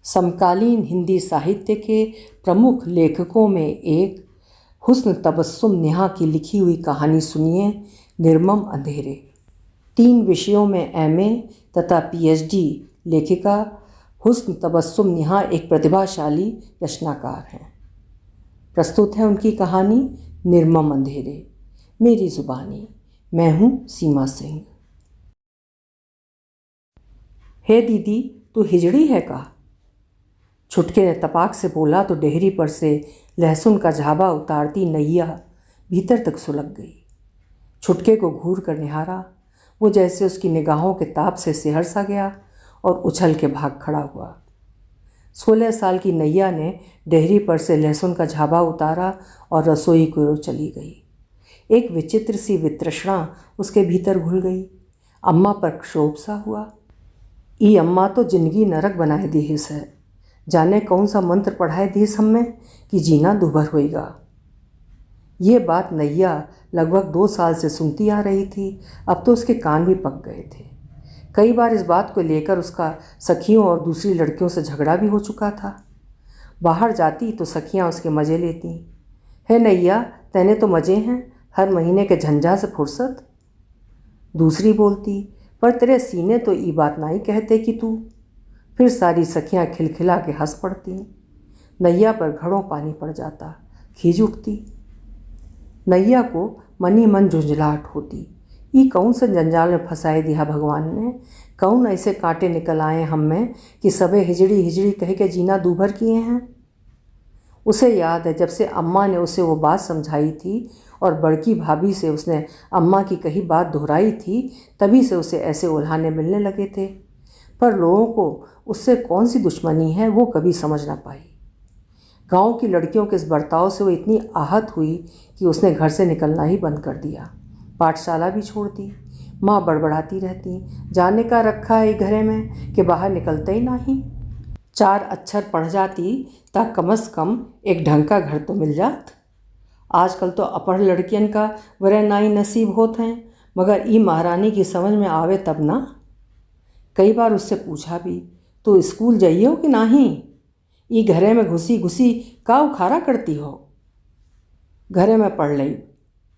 समकालीन हिंदी साहित्य के प्रमुख लेखकों में एक हुस्न तबस्सुम नेहा की लिखी हुई कहानी सुनिए, निर्मम अंधेरे। 3 विषयों में एमए तथा पीएचडी लेखिका हुस्न तबस्सुम नेहा एक प्रतिभाशाली रचनाकार हैं। प्रस्तुत है उनकी कहानी निर्मम अंधेरे। मेरी जुबानी, मैं हूँ सीमा सिंह। हे दीदी, तू हिजड़ी है का? छुटके ने तपाक से बोला तो डेहरी पर से लहसुन का झाबा उतारती नैया भीतर तक सुलग गई। छुटके को घूर कर निहारा। वो जैसे उसकी निगाहों के ताप से सिहर सा गया और उछल के भाग खड़ा हुआ। 16 साल की नैया ने डेहरी पर से लहसुन का झाबा उतारा और रसोई की ओर चली गई। एक विचित्र सी वितृष्णा उसके भीतर घुल गई। अम्मा पर क्षोभ सा हुआ। ई अम्मा तो जिंदगी नरक बनाए दी हिस है। जाने कौन सा मंत्र पढ़ाए दीस हमें कि जीना दुभर होएगा। ये बात नैया लगभग 2 साल से सुनती आ रही थी। अब तो उसके कान भी पक गए थे। कई बार इस बात को लेकर उसका सखियों और दूसरी लड़कियों से झगड़ा भी हो चुका था। बाहर जाती तो सखियां उसके मज़े लेती। है नैया, तेने तो मज़े हैं, हर महीने के झंझा से फुर्सत। दूसरी बोलती, पर तेरे सीने तो ई बात नहीं कहते कि तू। फिर सारी सखियां खिलखिला के हंस पड़ती। नैया पर घड़ों पानी पड़ जाता, खींच उठती। नैया को मन ही मन झुंझलाहट होती। ये कौन से जंजाल में फंसाए दिया भगवान ने? कौन ऐसे कांटे निकल आए हम में कि सबे हिजड़ी हिजड़ी कह के जीना दूभर किए हैं। उसे याद है जब से अम्मा ने उसे वो बात समझाई थी और बड़की भाभी से उसने अम्मा की कही बात दोहराई थी, तभी से उसे ऐसे उल्हाने मिलने लगे थे। पर लोगों को उससे कौन सी दुश्मनी है वो कभी समझ ना पाई। गांव की लड़कियों के इस बर्ताव से वो इतनी आहत हुई कि उसने घर से निकलना ही बंद कर दिया। पाठशाला भी छोड़ दी। माँ बड़बड़ाती रहती, जाने का रखा है घरे में कि बाहर निकलते ही नहीं। 4 अक्षर पढ़ जाती ताकि कम से कम एक ढंग का घर तो मिल जात। आजकल तो अपढ़ लड़कियन का वरह नाई नसीब होते हैं, मगर ई महारानी की समझ में आवे तब ना। कई बार उससे पूछा भी, तो स्कूल जाइयो कि नहीं? ई घरे में घुसी घुसी का उखाड़ा करती हो? घरे में पढ़ लई,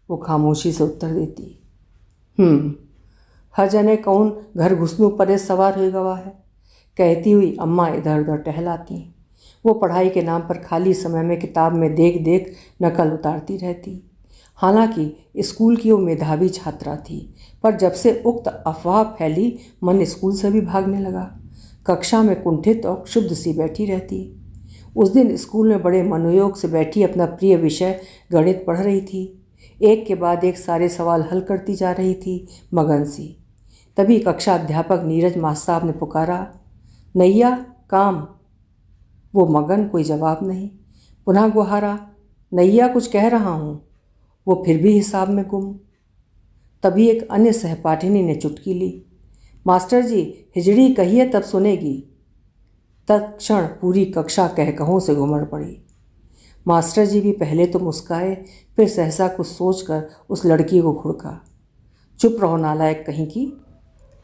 वो खामोशी से उत्तर देती। हर जने कौन घर घुसनू परे सवार हो गवा है, कहती हुई अम्मा इधर उधर टहलाती। वो पढ़ाई के नाम पर खाली समय में किताब में देख देख नकल उतारती रहती। हालांकि स्कूल की वो मेधावी छात्रा थी, पर जब से उक्त अफवाह फैली मन स्कूल से भी भागने लगा। कक्षा में कुंठित और क्षुब्ध सी बैठी रहती। उस दिन स्कूल में बड़े मनोयोग से बैठी अपना प्रिय विषय गणित पढ़ रही थी। एक के बाद एक सारे सवाल हल करती जा रही थी, मगन सी। तभी कक्षा अध्यापक नीरज मास्टर साहब ने पुकारा, नैया काम। वो मगन, कोई जवाब नहीं। पुनः गुहारा, नैया कुछ कह रहा हूँ। वो फिर भी हिसाब में गुम। तभी एक अन्य सहपाठिनी ने चुटकी ली, मास्टर जी हिजड़ी कहिए तब सुनेगी। तत्क्षण पूरी कक्षा कहकहों से घुमड़ पड़ी। मास्टर जी भी पहले तो मुस्काए, फिर सहसा कुछ सोचकर उस लड़की को घुड़का, चुप रहो नालायक कहीं की।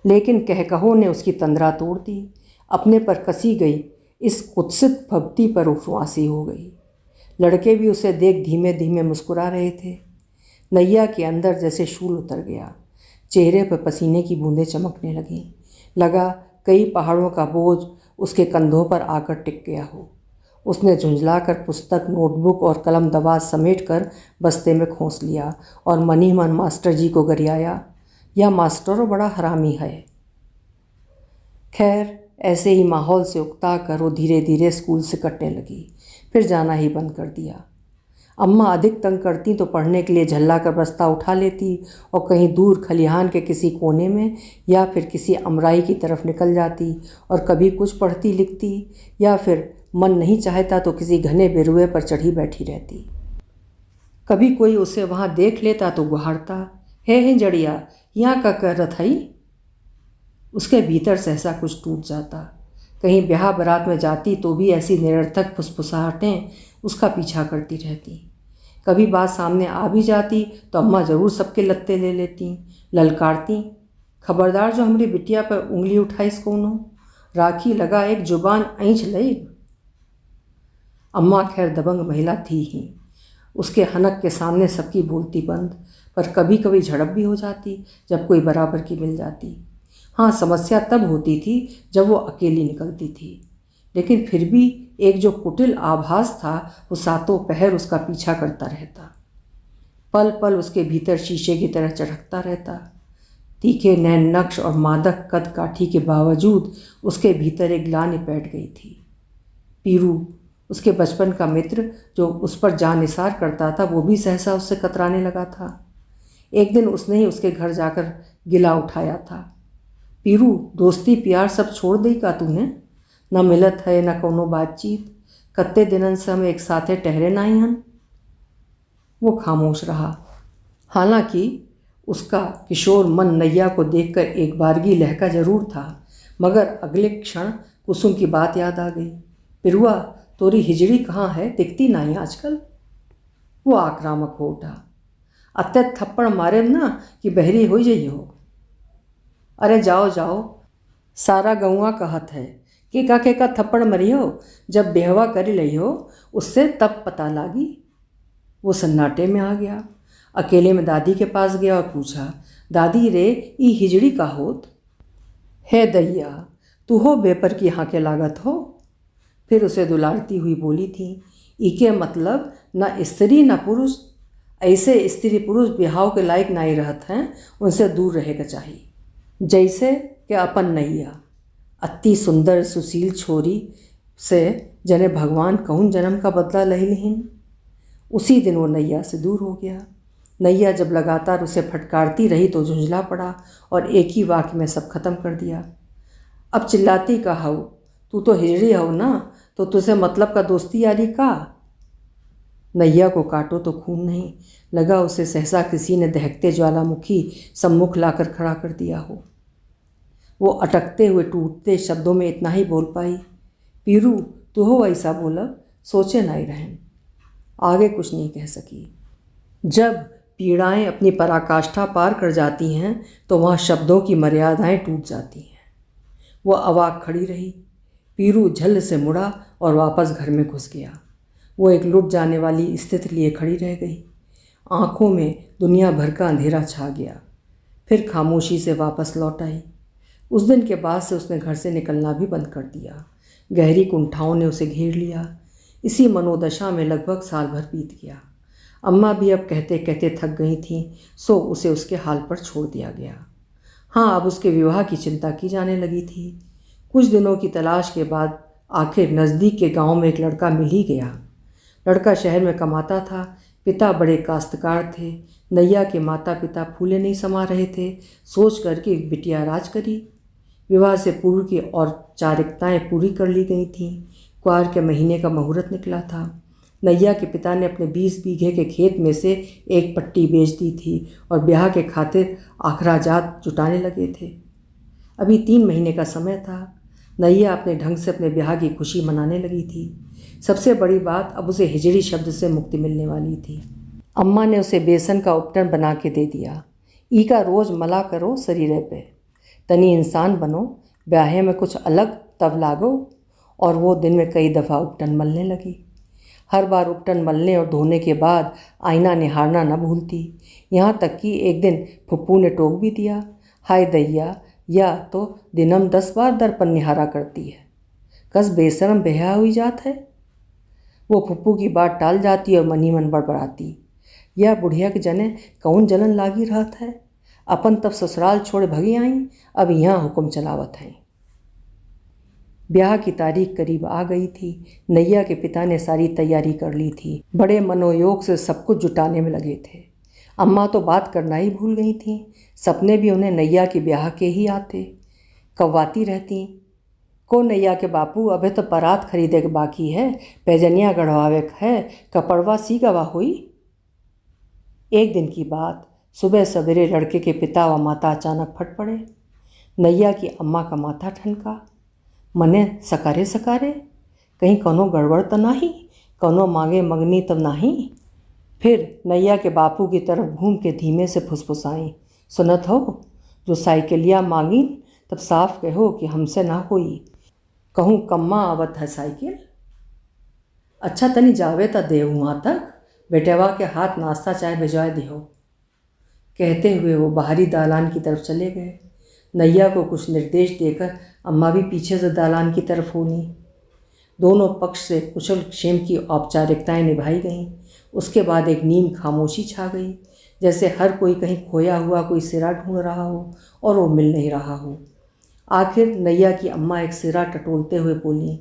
लेकिन कहकहों ने उसकी तंद्रा तोड़ दी। अपने पर कसी गई इस कुत्सित भक्ति पर उपवासी हो गई। लड़के भी उसे देख धीमे धीमे मुस्कुरा रहे थे। नैया के अंदर जैसे शूल उतर गया। चेहरे पर पसीने की बूंदें चमकने लगीं। लगा कई पहाड़ों का बोझ उसके कंधों पर आकर टिक गया हो। उसने झुंझलाकर पुस्तक, नोटबुक और कलम दवात समेट कर बस्ते में खोस लिया और मन ही मन मास्टर जी को गरियाया, यह मास्टरों बड़ा हरामी है। खैर, ऐसे ही माहौल से उकता कर वो धीरे धीरे स्कूल से कटने लगी। फिर जाना ही बंद कर दिया। अम्मा अधिक तंग करती तो पढ़ने के लिए झल्ला कर बस्ता उठा लेती और कहीं दूर खलिहान के किसी कोने में या फिर किसी अमराई की तरफ निकल जाती और कभी कुछ पढ़ती लिखती, या फिर मन नहीं चाहता तो किसी घने बेरुए पर चढ़ी बैठी रहती। कभी कोई उसे वहाँ देख लेता तो गुहारता, हे हिजड़िया, यहाँ का कर रहा थई। उसके भीतर सहसा कुछ टूट जाता। कहीं ब्याह बारात में जाती तो भी ऐसी निरर्थक फुसफुसाहटें उसका पीछा करती रहती। कभी बात सामने आ भी जाती तो अम्मा ज़रूर सबके लत्ते ले लेती, ललकारती, खबरदार जो हमारी बिटिया पर उंगली उठाइस कौनो। राखी लगा एक जुबान ऐंच लई। अम्मा खैर दबंग महिला थी ही। उसके हनक के सामने सबकी बोलती बंद, पर कभी कभी झड़प भी हो जाती जब कोई बराबर की मिल जाती। हाँ, समस्या तब होती थी जब वो अकेली निकलती थी, लेकिन फिर भी एक जो कुटिल आभास था वो सातों पहर उसका पीछा करता रहता। पल पल उसके भीतर शीशे की तरह चढ़कता रहता। तीखे नैन नक्श और मादक कद काठी के बावजूद उसके भीतर एक ग्लानि बैठ गई थी। पीरू, उसके बचपन का मित्र जो उस पर जान निसार करता था, वो भी सहसा उससे कतराने लगा था। एक दिन उसने ही उसके घर जाकर गिला उठाया था। पीरू, दोस्ती प्यार सब छोड़ देई का तूने? न मिलत है न कोनो बातचीत, कत्ते दिनन से हम एक साथे ठहरे नाही हन। वो खामोश रहा। हालांकि उसका किशोर मन नैया को देखकर एक बारगी लहका जरूर था, मगर अगले क्षण कुसुम की बात याद आ गई। पिरुआ, तोरी हिजड़ी कहाँ है? दिखती नहीं आजकल। वो आक्रामक हो उठा। अत्ते थप्पड़ मारे ना कि बहरी हो जाइ हो। अरे जाओ जाओ, सारा गौवा कहत है कि का थप्पड़ मरी हो, जब बेहवा कर लई हो उससे तब पता लागी। वो सन्नाटे में आ गया। अकेले में दादी के पास गया और पूछा, दादी रे, ई हिजड़ी का होत? है दैया, तू हो बेपर की हाँ के लागत हो। फिर उसे दुलारती हुई बोली थी, इके मतलब न स्त्री न पुरुष, ऐसे स्त्री पुरुष बिहाव के लायक नहीं रहत हैं, उनसे दूर रहेगा चाहिए। जैसे कि अपन नैया, अति सुंदर सुशील छोरी से जने भगवान कौन जन्म का बदला लही लिहिन। उसी दिन वो नैया से दूर हो गया। नैया जब लगातार उसे फटकारती रही तो झुंझला पड़ा और एक ही वाक्य में सब खत्म कर दिया। अब चिल्लाती का हऊ, तू तो हिजड़ी हऊ ना, तो तुझे मतलब का दोस्ती यारी का? नैया को काटो तो खून नहीं, लगा उसे सहसा किसी ने दहकते ज्वालामुखी सम्मुख लाकर खड़ा कर दिया हो। वो अटकते हुए टूटते शब्दों में इतना ही बोल पाई, पीरू, तू हो ऐसा बोलब, सोचे नहीं रहन। आगे कुछ नहीं कह सकी। जब पीड़ाएं अपनी पराकाष्ठा पार कर जाती हैं तो वहाँ शब्दों की मर्यादाएं टूट जाती हैं। वो अवाक खड़ी रही। पीरू झल्ल से मुड़ा और वापस घर में घुस गया। वो एक लुट जाने वाली स्थिति लिए खड़ी रह गई। आँखों में दुनिया भर का अंधेरा छा गया। फिर खामोशी से वापस लौट आई। उस दिन के बाद से उसने घर से निकलना भी बंद कर दिया। गहरी कुंठाओं ने उसे घेर लिया। इसी मनोदशा में लगभग साल भर बीत गया। अम्मा भी अब कहते कहते थक गई थीं, सो उसे उसके हाल पर छोड़ दिया गया। हाँ, अब उसके विवाह की चिंता की जाने लगी थी। कुछ दिनों की तलाश के बाद आखिर नज़दीक के गांव में एक लड़का मिल ही गया। लड़का शहर में कमाता था। पिता बड़े काश्तकार थे। नैया के माता पिता फूले नहीं समा रहे थे। सोच करके एक बिटिया राज करी। विवाह से पूर्व की औपचारिकताएं पूरी कर ली गई थीं। क्वार के महीने का मुहूर्त निकला था। नैया के पिता ने अपने 20 बीघे के खेत में से एक पट्टी बेच दी थी और ब्याह के खातिर आखराजात जुटाने लगे थे। अभी 3 महीने का समय था। नैया अपने ढंग से अपने ब्याह की खुशी मनाने लगी थी। सबसे बड़ी बात, अब उसे हिजड़ी शब्द से मुक्ति मिलने वाली थी। अम्मा ने उसे बेसन का उपटन बना के दे दिया। ई का रोज़ मला करो शरीर पे, तनी इंसान बनो, ब्याहे में कुछ अलग तब लागो। और वो दिन में कई दफ़ा उपटन मलने लगी। हर बार उपटन मलने और धोने के बाद आईना निहारना न भूलती। यहाँ तक कि एक दिन फुप्पू ने टोक भी दिया, हाय दैया, या तो दिनम 10 बार दर्पण निहारा करती है, कस बेशरम बेहा हुई जात है। वो फुप्पू की बात टाल जाती और मनी मन बड़बड़ाती, यह बुढ़िया के जने कौन जलन लागी रहत है, अपन तब ससुराल छोड़ भगी आई, अब यहाँ हुक्म चलावत हैं। ब्याह की तारीख करीब आ गई थी। नैया के पिता ने सारी तैयारी कर ली थी। बड़े मनोयोग से सब कुछ जुटाने में लगे थे। अम्मा तो बात करना ही भूल गई थीं। सपने भी उन्हें नैया के ब्याह के ही आते। कव्वाती रहती, को नैया के बापू, अबे तो परात खरीदे के बाकी है, पैजनिया गढ़वावे है, कपड़वा सी गवा हुई। एक दिन की बात, सुबह सवेरे लड़के के पिता व माता अचानक फट पड़े। नैया की अम्मा का माथा ठनका। मने सकारे सकारे, कहीं कोनो गड़बड़ तो नहीं, कोनो मांगे मंगनी तो नहीं। फिर नैया के बापू की तरफ घूम के धीमे से फुसफुसाई, सुनत हो, जो साइकिलिया मांगी तब साफ कहो कि हमसे ना हुई, कहूँ कम्मा आवत है साइकिल। अच्छा तनी जावे त दे वहाँ तक, बेटेवा के हाथ नाश्ता चाय भिजवा दिहो। कहते हुए वो बाहरी दालान की तरफ चले गए। नैया को कुछ निर्देश देकर अम्मा भी पीछे से दालान की तरफ होनी। दोनों पक्ष से कुशल क्षेम की औपचारिकताएं निभाई गईं। उसके बाद एक नीम खामोशी छा गई, जैसे हर कोई कहीं खोया हुआ कोई सिरा ढूंढ रहा हो और वो मिल नहीं रहा हो। आखिर नैया की अम्मा एक सिरा टटोलते हुए बोली,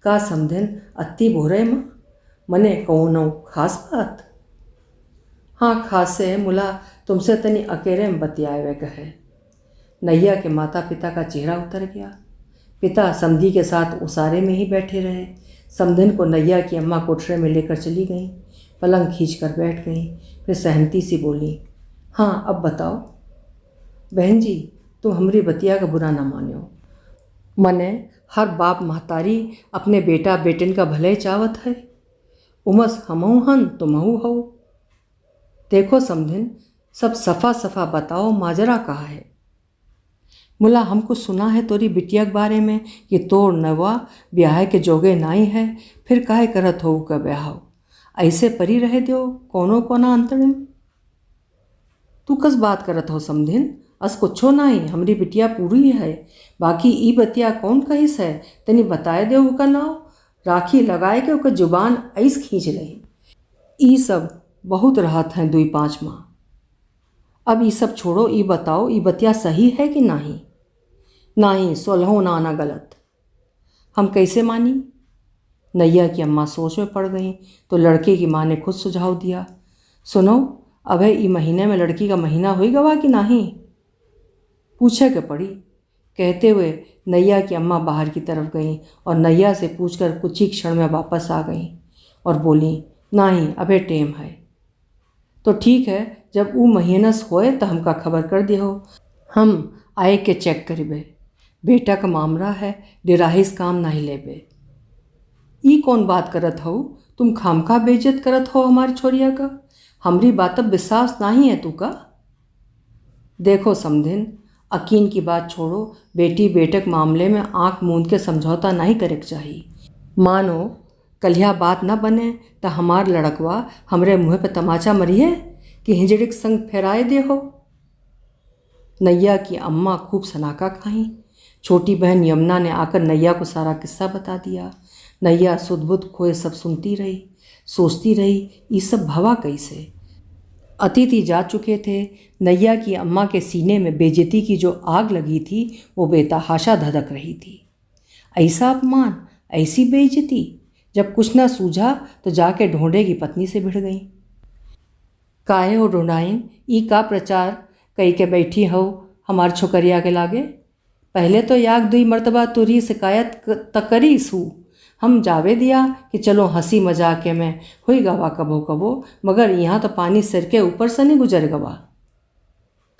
का समधिन अत्ती भोरे माँ, मने कौनो खास बात? हाँ खास है मुला, तुमसे तनी अकेले में बतियाए वे कहे। नैया के माता पिता का चेहरा उतर गया। पिता समधी के साथ उसारे में ही बैठे रहे। समधिन को नैया की अम्मा कोठरे में लेकर चली गईं, पलंग खींच कर बैठ गईं, फिर सहमती सी बोली, हाँ अब बताओ। बहन जी, तुम हमारी बतिया का बुरा ना मानो। मने हर बाप महतारी अपने बेटा बेटिन का भले चावत है। उमस हमहू हन तुमहू हो। देखो समधिन, सब सफ़ा सफ़ा बताओ, माजरा कहा है? मुला हमको सुना है तोरी बिटिया के बारे में कि तोर नवा ब्याह के जोगे नाई है, फिर काहे करत हो का ब्याह? ऐसे परी रहे दो कोनो कोना अंतरिम। तू कस बात करत हो समधिन? अस कुछो नाही, हमारी बिटिया पूरी है। बाकी ई बतिया कौन कहिस है, तनी बताए दे का नाव। राखी लगाए के ओकर जुबान ऐस खींच लही। ई सब बहुत राहत हैं 2-5 माह। अब ई सब छोड़ो, ई बताओ ई बतिया सही है कि नहीं? नहीं, 16 आना गलत। हम कैसे मानी? नैया की अम्मा सोच में पड़ गई तो लड़के की माँ ने खुद सुझाव दिया, सुनो अभय ई महीने में लड़की का महीना हुई गवा कि नहीं? पूछे के पड़ी। कहते हुए नैया की अम्मा बाहर की तरफ गईं और नैया से पूछकर कुछ ही क्षण में वापस आ गईं और बोली, नहीं अबे टेम है। तो ठीक है, जब वो महीनस होए तो हमका खबर कर दियो, हम आए के चेक करिबे। बेटा का मामला है, डिराहिस काम नहीं लेबे। ई कौन बात करत हो? तुम खामखा बेइज्जत करत हो हमारी छोरिया का। हमरी बात अब विश्वास नहीं है तू का? देखो समधिन, अकीन की बात छोड़ो, बेटी बेटक मामले में आंख मूंद के समझौता नहीं करे चाहिए। मानो कलिया बात न बने तो हमार लड़कवा हमरे मुँह पे तमाचा मरिए कि हिजड़े के संग फेराए दे हो। नैया की अम्मा खूब सनाका खाई। छोटी बहन यमुना ने आकर नैया को सारा किस्सा बता दिया। नैया सुध-बुध खोए सब सुनती रही, सोचती रही ये सब भवा कैसे। अतिथि जा चुके थे। नैया की अम्मा के सीने में बेइज्जती की जो आग लगी थी वो बेतहाशा धधक रही थी। ऐसा अपमान, ऐसी बेइज्जती। जब कुछ न सूझा तो जाके ढोंढे की पत्नी से भिड़ गई। काहे हो ढूंढाइन, ई का प्रचार कई के बैठी हो हमार छोकरिया के लागे? पहले तो याक 2 मरतबा तुरी शिकायत त करीसू। हम जावे दिया कि चलो हंसी मजाक में हुई गवा कबो कबो, मगर यहाँ तो पानी सिर के ऊपर से नहीं गुजर गवा।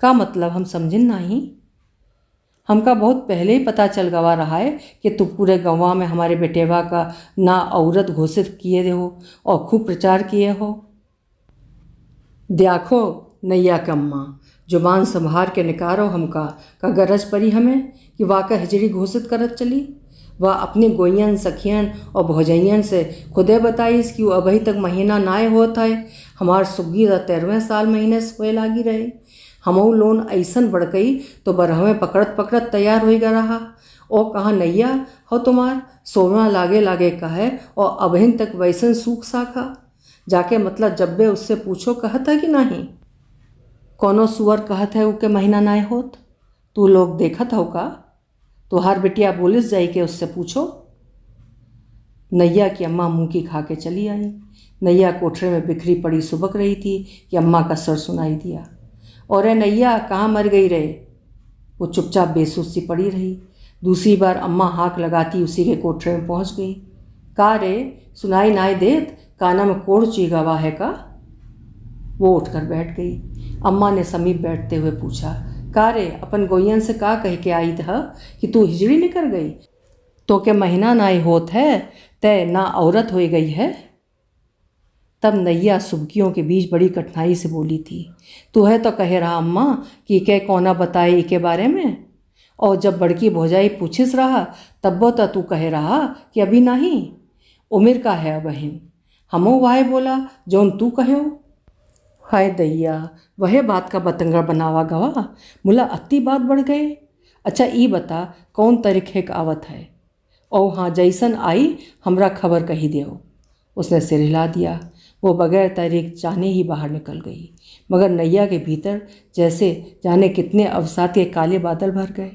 का मतलब हम समझिन नहीं? हमका बहुत पहले ही पता चल गवा रहा है कि तू पूरे गवा में हमारे बेटेवा का ना औरत घोषित किए हो और खूब प्रचार किए हो। देखो नैया कम्मा, जुबान संभार के निकारो हमका का गरज पड़ी हमें कि वाका हिजड़ी घोषित करत चली। वह अपनी गोयन सखियन और भौजैयन से खुदे बताईस कि वो अभी तक महीना नाए होता है। हमार सुग्गी 13वें साल महीने से होए लागी रहे। हमऊ लोन ऐसन बड़कई तो बरहवें पकड़त पकड़त तैयार हो रहा। ओ कहाँ नैया हो तुम्हार, सोना लागे लागे कहे और अबहिन तक वैसन सूख साखा। जाके मतलब जब्बे उससे पूछो कहत है कि नहीं? कोनो सुअर कहत है उके महीना नाए होत? तू लोग देखत हो का? तुहार बिटिया बोलिस जाई के उससे पूछो। नैया की अम्मा मुँह की खा के चली आई। नैया कोठरे में बिखरी पड़ी सुबक रही थी कि अम्मा का सर सुनाई दिया, और नैया कहाँ मर गई रे? वो चुपचाप बेसुध सी पड़ी रही। दूसरी बार अम्मा हाक लगाती उसी के कोठरे में पहुँच गई। का रे, सुनाई नाई देत? काना में कोड़ चीगावा है का? वो उठकर बैठ गई। अम्मा ने समीप बैठते हुए पूछा, का रे, अपन गोयन से का कह के आई था कि तू हिजड़ी निकल गई? तो के महीना नाई होत है, तय ना औरत हो गई है? तब नैया सुबकियों के बीच बड़ी कठिनाई से बोली थी, तू है तो कह रहा अम्मा कि के कोना बताए के बारे में? और जब बड़की भौजाई पूछिस रहा तब वो तू कहे रहा कि अभी नहीं, उम्र का है बहन, हमो वाहे बोला जौन तू कहो। हाय दैया, वह बात का बतंगड़ बनावा गवा, मुला अति बात बढ़ गए। अच्छा ई बता कौन तरीके का आवत है, ओ हाँ जैसन आई हमरा खबर कही देओ। उसने सिर हिला दिया। वो बगैर तारीख जाने ही बाहर निकल गई, मगर नैया के भीतर जैसे जाने कितने अवसाद के काले बादल भर गए।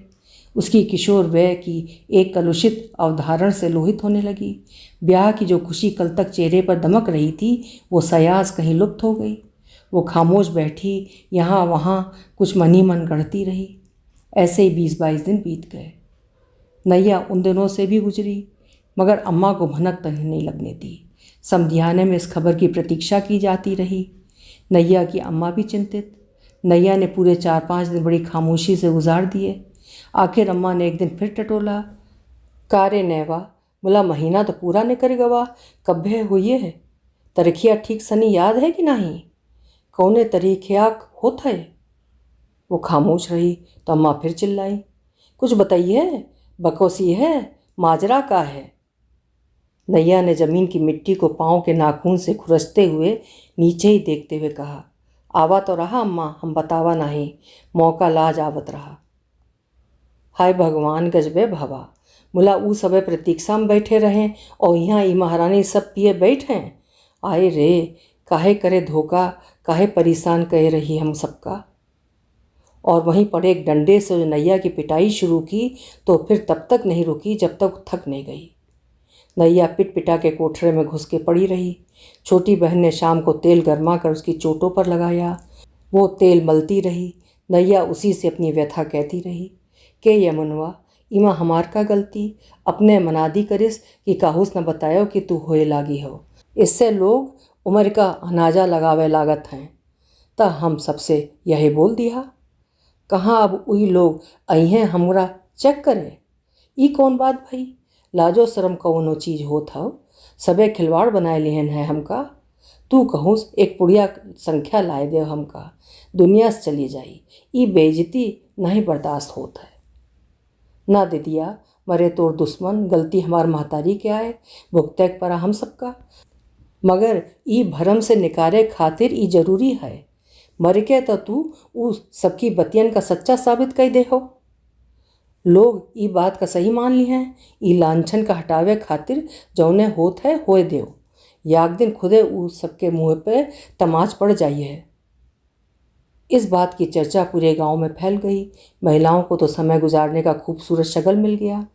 उसकी किशोर वय की एक कलुषित अवधारण से लोहित होने लगी। ब्याह की जो खुशी कल तक चेहरे पर दमक रही थी वो सयास कहीं लुप्त हो गई। वो खामोश बैठी यहाँ वहाँ कुछ मन ही मन गढ़ती रही। ऐसे ही 20-22 दिन बीत गए। नैया उन दिनों से भी गुजरी, मगर अम्मा को भनक तक नहीं लगने दी। समधियाने में इस खबर की प्रतीक्षा की जाती रही। नैया की अम्मा भी चिंतित। नैया ने पूरे 4-5 दिन बड़ी खामोशी से गुजार दिए। आखिर अम्मा ने एक दिन फिर टटोला, कारे नैवा, बोला महीना तो पूरा नहीं कर गवा, कब्बे हुई है, तरीखिया ठीक सनी याद है कि नहीं, कौने तरीखिया होत है। वो खामोश रही तो अम्मा फिर चिल्लाई, कुछ बताइए, बकोसी है, माजरा का है। नैया ने जमीन की मिट्टी को पाँव के नाखून से खुरचते हुए नीचे ही देखते हुए कहा, आवा तो रहा अम्मा, हम बतावा नहीं, मौका लाज आवत रहा। हाय भगवान गजबे भवा, मुला ऊ सबे प्रतीक्षा में बैठे रहें और यहाँ ई महारानी सब पिए बैठें। आए रे, काहे करे धोखा, काहे परेशान कह रही हम सबका। और वहीं पर एक डंडे से नैया की पिटाई शुरू की तो फिर तब तक नहीं रुकी जब तक थक नहीं गई। नैया पिट पिटा के कोठरे में घुस के पड़ी रही। छोटी बहन ने शाम को तेल गरमा कर उसकी चोटों पर लगाया। वो तेल मलती रही। नैया उसी से अपनी व्यथा कहती रही, के यमुनवा, इमा हमार का गलती, अपने मनादी करिस कि काहुस न बतायो कि तू होए लागी हो। इससे लोग उम्र का अनाजा लगावे लागत हैं, त हम सबसे यही बोल दिया। कहाँ अब उई लोग अइहें हमरा चेक करे। ई कौन बात भाई, लाजो शर्म कौनो चीज़ होत हव, सबे खिलवाड़ बनाए लिहन है हमका। तू कहूस एक पुड़िया संख्या लाए दे हमका, दुनिया से चली जाई, ई बेइज्जती नहीं बर्दाश्त होत है। ना दीदिया, मरे तोर दुश्मन, गलती हमार महतारी के आए, भुगते परा हम सबका, मगर ई भरम से निकारे खातिर ई जरूरी है। मर के तो तू उस सबकी बतियन का सच्चा साबित कर दे हो। लोग ई बात का सही मान ली हैं, ई लांछन का हटावे खातिर जौने होत है होए देव, याक दिन खुदे उ सबके मुँह पे तमाच पड़ जाइए है। इस बात की चर्चा पूरे गांव में फैल गई। महिलाओं को तो समय गुजारने का खूबसूरत शगल मिल गया।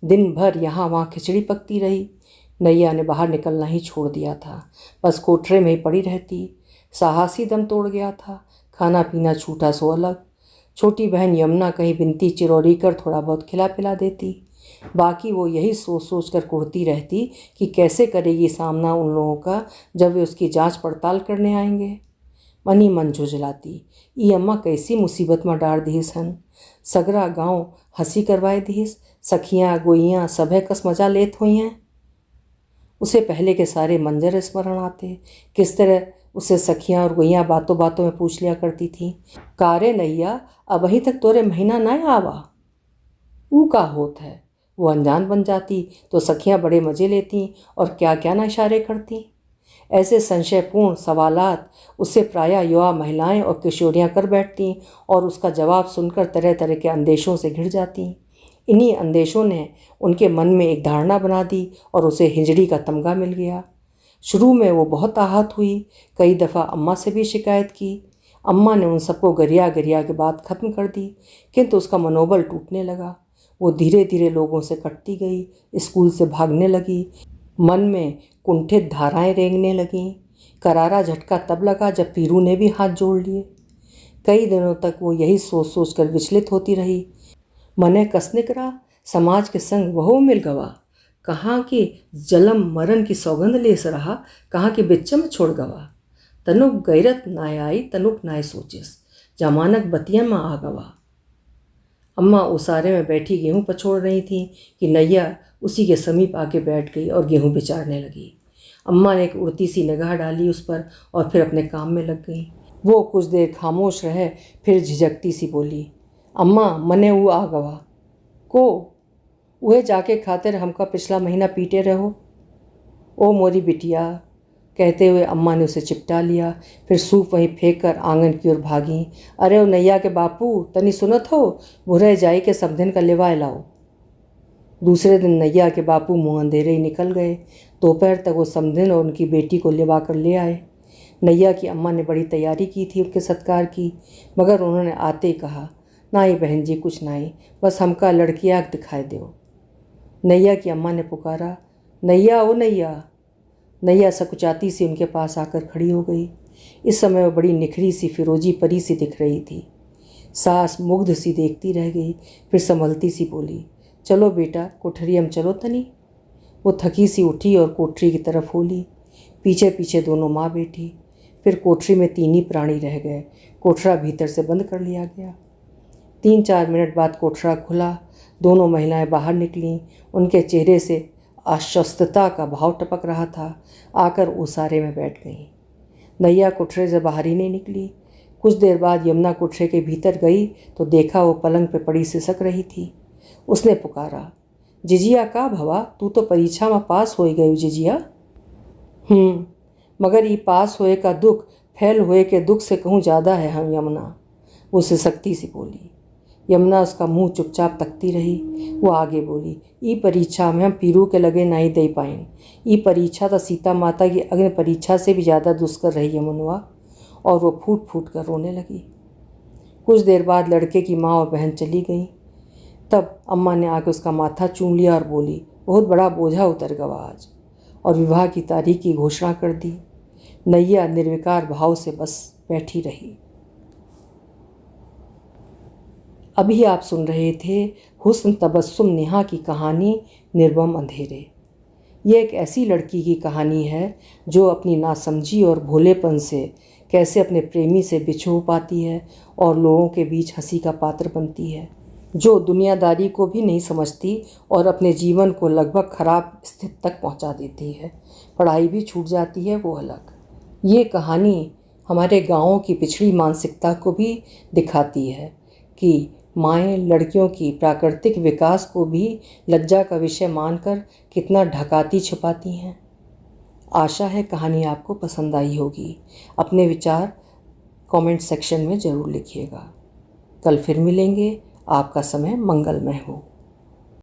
दिन भर यहाँ वहाँ खिचड़ी पकती रही। नैया ने बाहर निकलना ही छोड़ दिया था, बस कोठरे में ही पड़ी रहती। साहसी दम तोड़ गया था, खाना पीना छूटा सो अलग। छोटी बहन यमुना कहीं बिनती चिरौरी कर थोड़ा बहुत खिला पिला देती, बाकी वो यही सोच सोच कर कुढ़ती रहती कि कैसे करेगी सामना उन लोगों का जब वे उसकी जांच पड़ताल करने आएंगे। मन ही मन झुझलाती, ई अम्मा कैसी मुसीबत में डाल दीस हन। सगरा गांव हंसी करवाए दीस, सखियाँ गोइयाँ सभे कस मजा लेत हुई हैं। उसे पहले के सारे मंजर स्मरण आते, किस तरह उसे सखियाँ और गोइयाँ बातों बातों में पूछ लिया करती थी, कारे नैया अब अभी तक तोरे महीना न आवा। ऊ का होत है। वो अनजान बन जाती तो सखियाँ बड़े मज़े लेती और क्या क्या ना इशारे करती। ऐसे संशयपूर्ण सवालात उससे प्रायः युवा महिलाएं और किशोरियां कर बैठती और उसका जवाब सुनकर तरह तरह के अंदेशों से घिर जाती। इन्हीं अंदेशों ने उनके मन में एक धारणा बना दी और उसे हिजड़ी का तमगा मिल गया। शुरू में वो बहुत आहत हुई, कई दफ़ा अम्मा से भी शिकायत की। अम्मा ने उन सबको गरिया गरिया के बात ख़त्म कर दी, किंतु उसका मनोबल टूटने लगा। वो धीरे धीरे लोगों से कटती गई, स्कूल से भागने लगी, मन में कुंठित धाराएं रेंगने लगीं। करारा झटका तब लगा जब पीरू ने भी हाथ जोड़ लिए। कई दिनों तक वो यही सोच सोच कर विचलित होती रही। मने कसनिकरा समाज के संग वह मिल गवा, कहाँ की जलम मरण की सौगंध लेस रहा, कहाँ के बिच्च में छोड़ गवा। तनुक गैरत नाय आई, तनुक नाय सोचिस, जमानक बतिया में आ गवा। अम्मा उसारे में बैठी गेहूं पछोड़ रही थी कि नैया उसी के समीप आके बैठ गई और गेहूं बिचारने लगी। अम्मा ने एक उड़ती सी निगाह डाली उस पर और फिर अपने काम में लग गई। वो कुछ देर खामोश रहे, फिर झिझकती सी बोली, अम्मा मने वो आ गवा। को वह जाके खातिर हमका पिछला महीना पीटे रहो। ओ मोरी बिटिया, कहते हुए अम्मा ने उसे चिपटा लिया। फिर सूप वहीं फेंक कर आंगन की ओर भागी। अरे ओ नैया के बापू, तनी सुनत हो, भुरे जाई के समधिन का लिवाए लाओ। दूसरे दिन नैया के बापू मुँह अंधेरे ही निकल गए। दोपहर तक वो समधिन और उनकी बेटी को लिवा कर ले आए। नैया की अम्मा ने बड़ी तैयारी की थी उनके सत्कार की, मगर उन्होंने आते ही कहा, नहीं बहन जी, कुछ नहीं, बस हमका लड़की आँख दिखाए दो। नैया की अम्मा ने पुकारा, नैया ओ नैया। नैया सकुचाती सी उनके पास आकर खड़ी हो गई। इस समय वह बड़ी निखरी सी फिरोजी परी सी दिख रही थी। सास मुग्ध सी देखती रह गई, फिर संभलती सी बोली, चलो बेटा, कोठरी हम चलो तनी। वो थकी सी उठी और कोठरी की तरफ होली। पीछे पीछे दोनों माँ बेटी। फिर कोठरी में तीन ही प्राणी रह गए। कोठरा भीतर से बंद कर लिया गया। 3-4 मिनट बाद कोठरा खुला। दोनों महिलाएं बाहर निकलीं। उनके चेहरे से आश्वस्तता का भाव टपक रहा था। आकर ओसारे में बैठ गईं। नैया कोठरे से बाहर ही नहीं निकली। कुछ देर बाद यमुना कोठरे के भीतर गई तो देखा वो पलंग पे पड़ी सिसक रही थी। उसने पुकारा, जिजिया का भवा, तू तो परीक्षा में पास हो गई जिजिया। मगर ये पास होए का दुख फैल होए के दुख से कहूँ ज़्यादा है हम यमुना, वो सिसकती सी बोली। यमुना उसका मुंह चुपचाप तकती रही। वो आगे बोली, ई परीक्षा में हम पीरू के लगे नहीं दे पाएं। ई परीक्षा तो सीता माता की अग्नि परीक्षा से भी ज़्यादा दुष्कर रही यमुनवा। और वो फूट फूट कर रोने लगी। कुछ देर बाद लड़के की माँ और बहन चली गईं। तब अम्मा ने आकर उसका माथा चूम लिया और बोली, बहुत बड़ा बोझा उतर गया आज, और विवाह की तारीख की घोषणा कर दी। नैया निर्विकार भाव से बस बैठी रही। अभी आप सुन रहे थे हुस्न तबस्सुम नेहा की कहानी निर्मम अंधेरे। यह एक ऐसी लड़की की कहानी है जो अपनी नासमझी और भोलेपन से कैसे अपने प्रेमी से बिछो पाती है और लोगों के बीच हंसी का पात्र बनती है, जो दुनियादारी को भी नहीं समझती और अपने जीवन को लगभग खराब स्थिति तक पहुंचा देती है। पढ़ाई भी छूट जाती है, वो अलग। ये कहानी हमारे गाँवों की पिछड़ी मानसिकता को भी दिखाती है कि माएँ लड़कियों की प्राकृतिक विकास को भी लज्जा का विषय मानकर कितना ढकाती छुपाती हैं। आशा है कहानी आपको पसंद आई होगी। अपने विचार कमेंट सेक्शन में ज़रूर लिखिएगा। कल फिर मिलेंगे। आपका समय मंगलमय हो।